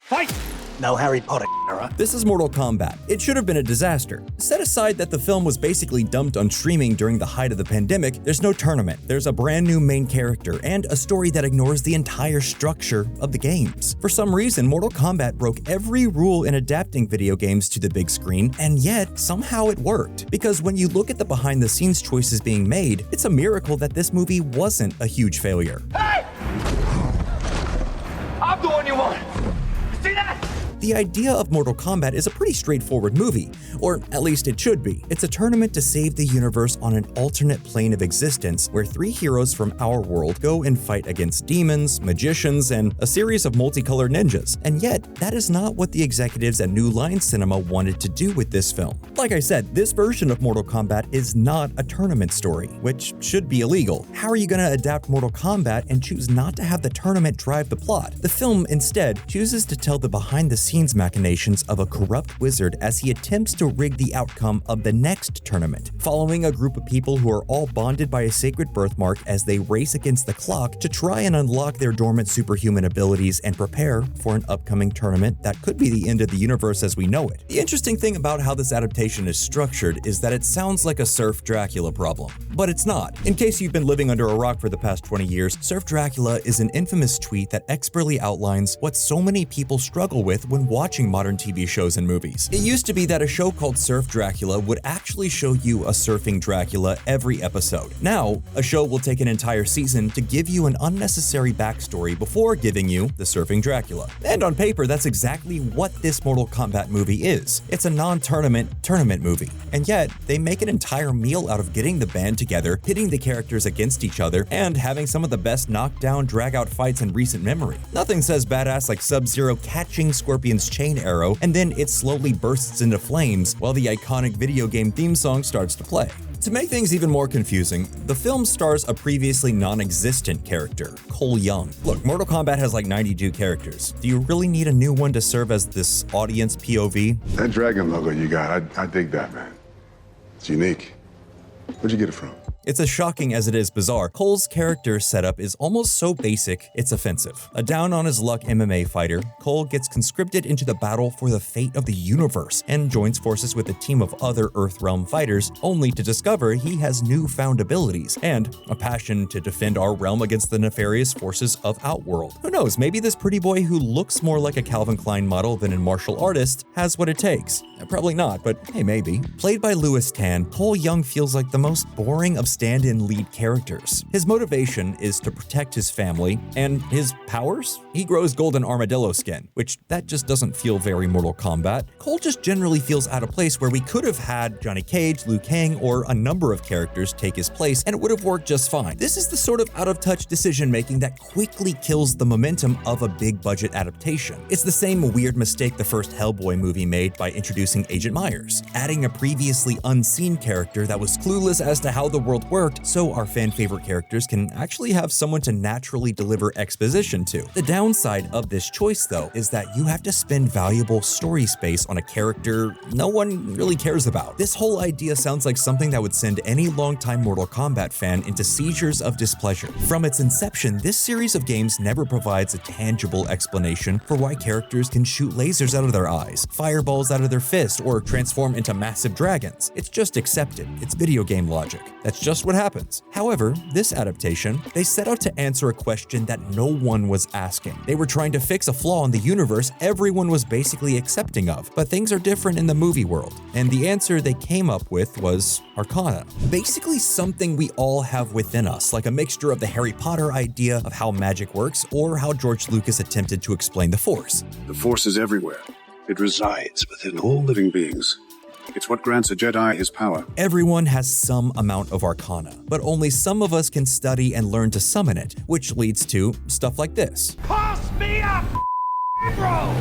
Fight! No Harry Potter era. This is Mortal Kombat. It should have been a disaster. Set aside that the film was basically dumped on streaming during the height of the pandemic, there's no tournament, there's a brand new main character, and a story that ignores the entire structure of the games. For some reason, Mortal Kombat broke every rule in adapting video games to the big screen, and yet somehow it worked. Because when you look at the behind-the-scenes choices being made, it's a miracle that this movie wasn't a huge failure. Hey! I'm the one you want. See that? The idea of Mortal Kombat is a pretty straightforward movie, or at least it should be. It's a tournament to save the universe on an alternate plane of existence where 3 heroes from our world go and fight against demons, magicians, and a series of multicolored ninjas. And yet, that is not what the executives at New Line Cinema wanted to do with this film. Like I said, this version of Mortal Kombat is not a tournament story, which should be illegal. How are you going to adapt Mortal Kombat and choose not to have the tournament drive the plot? The film instead chooses to tell the behind-the-scenes machinations of a corrupt wizard as he attempts to rig the outcome of the next tournament, following a group of people who are all bonded by a sacred birthmark as they race against the clock to try and unlock their dormant superhuman abilities and prepare for an upcoming tournament that could be the end of the universe as we know it. The interesting thing about how this adaptation is structured is that it sounds like a Surf Dracula problem, but it's not. In case you've been living under a rock for the past 20 years, Surf Dracula is an infamous tweet that expertly outlines what so many people struggle with when watching modern TV shows and movies. It used to be that a show called Surf Dracula would actually show you a surfing Dracula every episode. Now, a show will take an entire season to give you an unnecessary backstory before giving you the surfing Dracula. And on paper, that's exactly what this Mortal Kombat movie is. It's a non-tournament tournament movie. And yet, they make an entire meal out of getting the band together, pitting the characters against each other, and having some of the best knockdown, drag-out fights in recent memory. Nothing says badass like Sub-Zero catching Scorpion's chain arrow, and then it slowly bursts into flames while the iconic video game theme song starts to play. To make things even more confusing, the film stars a previously non-existent character, Cole Young. Look, Mortal Kombat has like 92 characters. Do you really need a new one to serve as this audience POV? That dragon logo you got, I dig that, man. It's unique. Where'd you get it from? It's as shocking as it is bizarre. Cole's character setup is almost so basic, it's offensive. A down-on-his-luck MMA fighter, Cole gets conscripted into the battle for the fate of the universe and joins forces with a team of other Earthrealm fighters, only to discover he has newfound abilities and a passion to defend our realm against the nefarious forces of Outworld. Who knows, maybe this pretty boy who looks more like a Calvin Klein model than a martial artist has what it takes. Probably not, but hey, maybe. Played by Louis Tan, Cole Young feels like the most boring of stand-in lead characters. His motivation is to protect his family, and his powers? He grows golden armadillo skin, which that just doesn't feel very Mortal Kombat. Cole just generally feels out of place where we could have had Johnny Cage, Liu Kang, or a number of characters take his place, and it would have worked just fine. This is the sort of out-of-touch decision-making that quickly kills the momentum of a big-budget adaptation. It's the same weird mistake the first Hellboy movie made by introducing Agent Myers, adding a previously unseen character that was clueless as to how the world worked, so our fan-favorite characters can actually have someone to naturally deliver exposition to. The downside of this choice, though, is that you have to spend valuable story space on a character no one really cares about. This whole idea sounds like something that would send any longtime Mortal Kombat fan into seizures of displeasure. From its inception, this series of games never provides a tangible explanation for why characters can shoot lasers out of their eyes, fireballs out of their fists, or transform into massive dragons. It's just accepted. It's video game logic. That's just what happens. However, this adaptation, they set out to answer a question that no one was asking. They were trying to fix a flaw in the universe everyone was basically accepting of, but things are different in the movie world. And the answer they came up with was arcana. Basically something we all have within us, like a mixture of the Harry Potter idea of how magic works or how George Lucas attempted to explain the Force. The Force is everywhere. It resides within all living beings. It's what grants a Jedi his power. Everyone has some amount of arcana, but only some of us can study and learn to summon it, which leads to stuff like this. Pass me up, bro!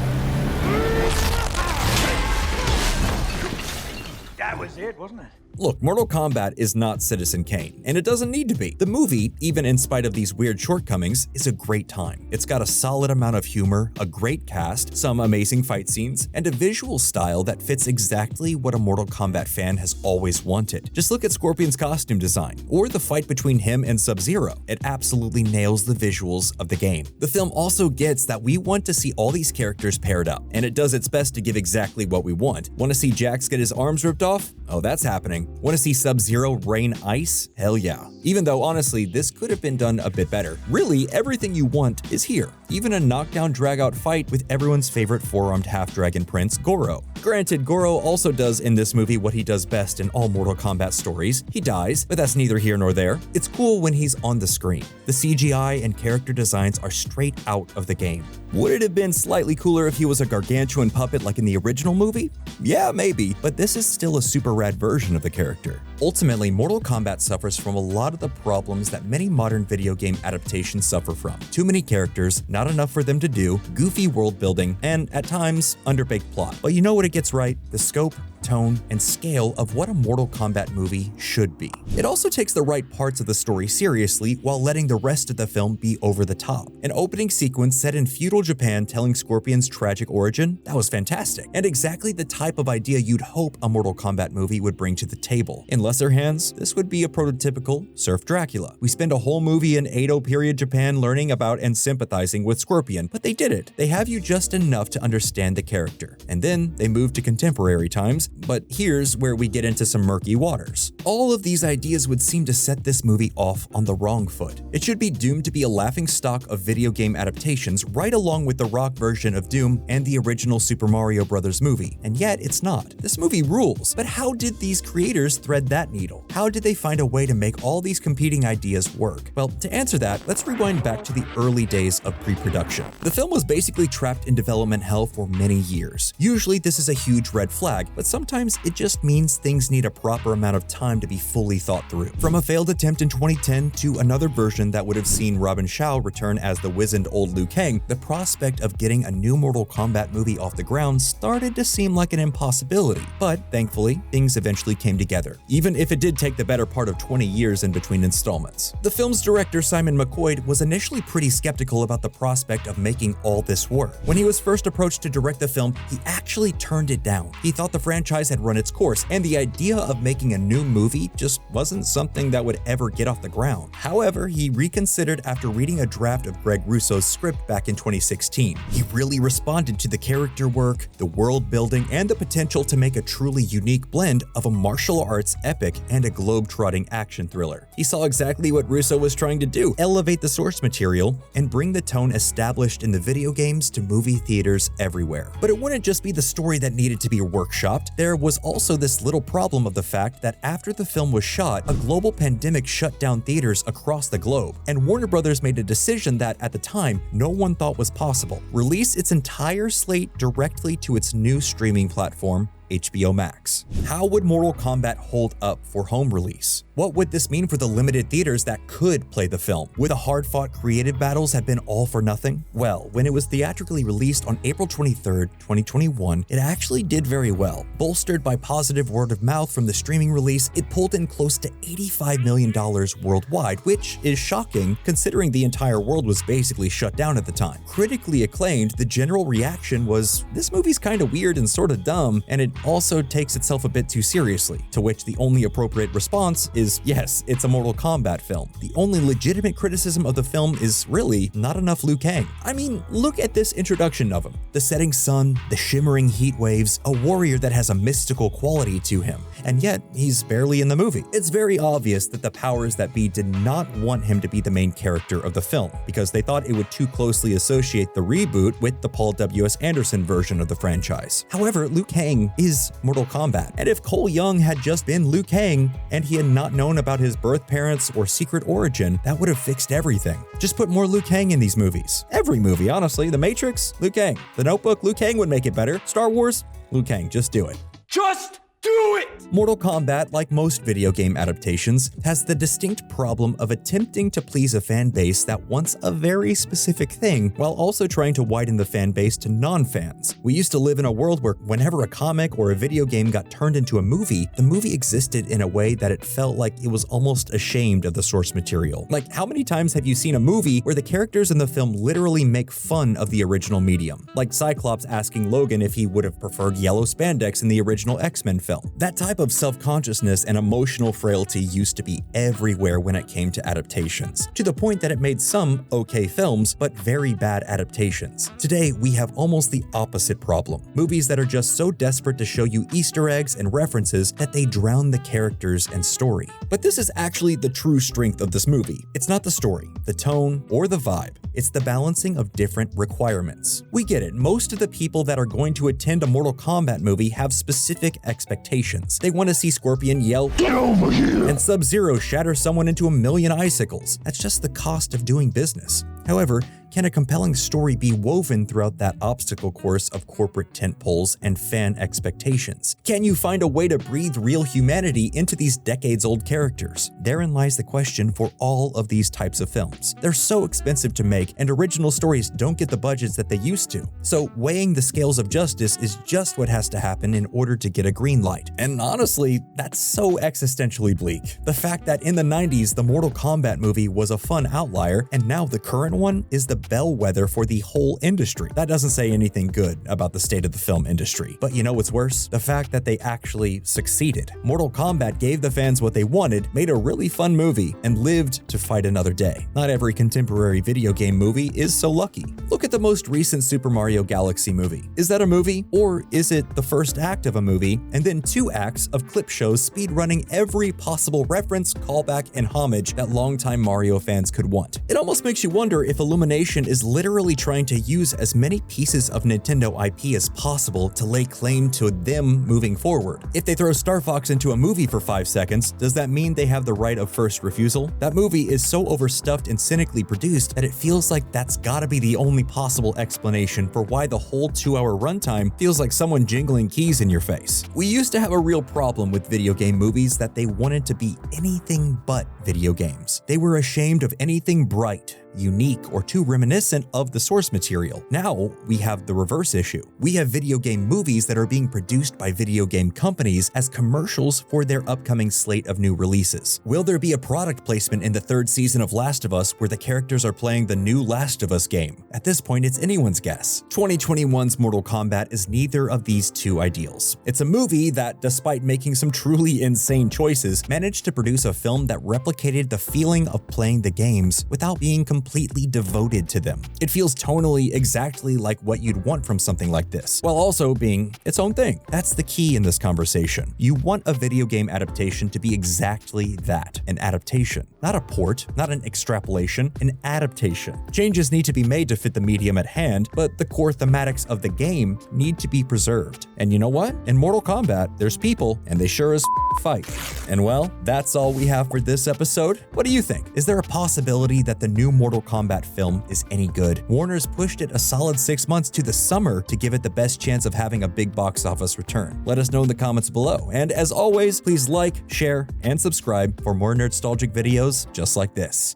That was it, wasn't it? Look, Mortal Kombat is not Citizen Kane, and it doesn't need to be. The movie, even in spite of these weird shortcomings, is a great time. It's got a solid amount of humor, a great cast, some amazing fight scenes, and a visual style that fits exactly what a Mortal Kombat fan has always wanted. Just look at Scorpion's costume design, or the fight between him and Sub-Zero. It absolutely nails the visuals of the game. The film also gets that we want to see all these characters paired up, and it does its best to give exactly what we want. Want to see Jax get his arms ripped off? Oh, that's happening. Want to see Sub-Zero rain ice? Hell yeah. Even though, honestly, this could have been done a bit better. Really, everything you want is here. Even a knockdown drag-out fight with everyone's favorite four-armed half-dragon prince, Goro. Granted, Goro also does in this movie what he does best in all Mortal Kombat stories. He dies, but that's neither here nor there. It's cool when he's on the screen. The CGI and character designs are straight out of the game. Would it have been slightly cooler if he was a gargantuan puppet like in the original movie? Yeah, maybe, but this is still a super rad version of the character. Ultimately, Mortal Kombat suffers from a lot of the problems that many modern video game adaptations suffer from. Too many characters, not enough for them to do, goofy world building, and at times, underbaked plot. But you know what it gets right? The scope, tone, and scale of what a Mortal Kombat movie should be. It also takes the right parts of the story seriously while letting the rest of the film be over the top. An opening sequence set in feudal Japan telling Scorpion's tragic origin, that was fantastic, and exactly the type of idea you'd hope a Mortal Kombat movie would bring to the table. In lesser hands, this would be a prototypical Surf Dracula. We spend a whole movie in Edo period Japan learning about and sympathizing with Scorpion, but they did it. They have you just enough to understand the character, and then they move to contemporary times, but here's where we get into some murky waters. All of these ideas would seem to set this movie off on the wrong foot. It should be doomed to be a laughingstock of video game adaptations right along with the rock version of Doom and the original Super Mario Bros. Movie, and yet it's not. This movie rules, but how did these creators thread that needle? How did they find a way to make all these competing ideas work? Well, to answer that, let's rewind back to the early days of pre-production. The film was basically trapped in development hell for many years. Usually this is a huge red flag, but sometimes it just means things need a proper amount of time to be fully thought through. From a failed attempt in 2010 to another version that would have seen Robin Shao return as the wizened old Liu Kang, the prospect of getting a new Mortal Kombat movie off the ground started to seem like an impossibility. But thankfully, things eventually came together, even if it did take the better part of 20 years in between installments. The film's director, Simon McQuoid, was initially pretty skeptical about the prospect of making all this work. When he was first approached to direct the film, he actually turned it down. He thought the franchise had run its course, and the idea of making a new movie just wasn't something that would ever get off the ground. However, he reconsidered after reading a draft of Greg Russo's script back in 2016. He really responded to the character work, the world building, and the potential to make a truly unique blend of a martial arts epic and a globe-trotting action thriller. He saw exactly what Russo was trying to do: elevate the source material and bring the tone established in the video games to movie theaters everywhere. But it wouldn't just be the story that needed to be workshopped. There was also this little problem of the fact that after the film was shot, a global pandemic shut down theaters across the globe, and Warner Brothers made a decision that at the time no one thought was possible: release its entire slate directly to its new streaming platform, HBO Max. How would Mortal Kombat hold up for home release? What would this mean for the limited theaters that could play the film? Would the hard-fought creative battles have been all for nothing? Well, when it was theatrically released on April 23rd, 2021, it actually did very well. Bolstered by positive word of mouth from the streaming release, it pulled in close to $85 million worldwide, which is shocking considering the entire world was basically shut down at the time. Critically acclaimed, the general reaction was, this movie's kinda weird and sorta dumb, and it also takes itself a bit too seriously, to which the only appropriate response is, yes, it's a Mortal Kombat film. The only legitimate criticism of the film is really not enough Liu Kang. I mean, look at this introduction of him. The setting sun, the shimmering heat waves, a warrior that has a mystical quality to him, and yet he's barely in the movie. It's very obvious that the powers that be did not want him to be the main character of the film, because they thought it would too closely associate the reboot with the Paul W.S. Anderson version of the franchise. However, Liu Kang is Mortal Kombat, and if Cole Young had just been Liu Kang and he had not known about his birth parents or secret origin, that would have fixed everything. Just put more Liu Kang in these movies. Every movie, honestly. The Matrix, Liu Kang. The Notebook, Liu Kang would make it better. Star Wars, Liu Kang, just do it. Just do do it! Mortal Kombat, like most video game adaptations, has the distinct problem of attempting to please a fan base that wants a very specific thing, while also trying to widen the fan base to non-fans. We used to live in a world where whenever a comic or a video game got turned into a movie, the movie existed in a way that it felt like it was almost ashamed of the source material. Like, how many times have you seen a movie where the characters in the film literally make fun of the original medium? Like Cyclops asking Logan if he would have preferred yellow spandex in the original X-Men film. That type of self-consciousness and emotional frailty used to be everywhere when it came to adaptations, to the point that it made some okay films, but very bad adaptations. Today, we have almost the opposite problem. Movies that are just so desperate to show you Easter eggs and references that they drown the characters and story. But this is actually the true strength of this movie. It's not the story, the tone, or the vibe. It's the balancing of different requirements. We get it, most of the people that are going to attend a Mortal Kombat movie have specific expectations. They want to see Scorpion yell, "Get over here!" and Sub-Zero shatter someone into a million icicles. That's just the cost of doing business. However, can a compelling story be woven throughout that obstacle course of corporate tentpoles and fan expectations? Can you find a way to breathe real humanity into these decades-old characters? Therein lies the question for all of these types of films. They're so expensive to make, and original stories don't get the budgets that they used to. So weighing the scales of justice is just what has to happen in order to get a green light. And honestly, that's so existentially bleak. The fact that in the 90s, the Mortal Kombat movie was a fun outlier, and now the current one is the bellwether for the whole industry. That doesn't say anything good about the state of the film industry. But you know what's worse? The fact that they actually succeeded. Mortal Kombat gave the fans what they wanted, made a really fun movie, and lived to fight another day. Not every contemporary video game movie is so lucky. Look at the most recent Super Mario Galaxy movie. Is that a movie? Or is it the first act of a movie, and then 2 acts of clip shows speedrunning every possible reference, callback, and homage that longtime Mario fans could want? It almost makes you wonder if Illumination is literally trying to use as many pieces of Nintendo IP as possible to lay claim to them moving forward. If they throw Star Fox into a movie for 5 seconds, does that mean they have the right of first refusal? That movie is so overstuffed and cynically produced that it feels like that's gotta be the only possible explanation for why the whole 2-hour runtime feels like someone jingling keys in your face. We used to have a real problem with video game movies that they wanted to be anything but video games. They were ashamed of anything bright, unique, or too reminiscent of the source material. Now, we have the reverse issue. We have video game movies that are being produced by video game companies as commercials for their upcoming slate of new releases. Will there be a product placement in the 3rd season of Last of Us where the characters are playing the new Last of Us game? At this point, it's anyone's guess. 2021's Mortal Kombat is neither of these two ideals. It's a movie that, despite making some truly insane choices, managed to produce a film that replicated the feeling of playing the games without being completely devoted to them. It feels tonally exactly like what you'd want from something like this, while also being its own thing. That's the key in this conversation. You want a video game adaptation to be exactly that, an adaptation. Not a port, not an extrapolation, an adaptation. Changes need to be made to fit the medium at hand, but the core thematics of the game need to be preserved. And you know what? In Mortal Kombat, there's people, and they sure as fight. And well, that's all we have for this episode. What do you think? Is there a possibility that the new Mortal Kombat film is any good? Warner's pushed it a solid 6 months to the summer to give it the best chance of having a big box office return. Let us know in the comments below. And as always, please like, share, and subscribe for more Nerdstalgic videos just like this.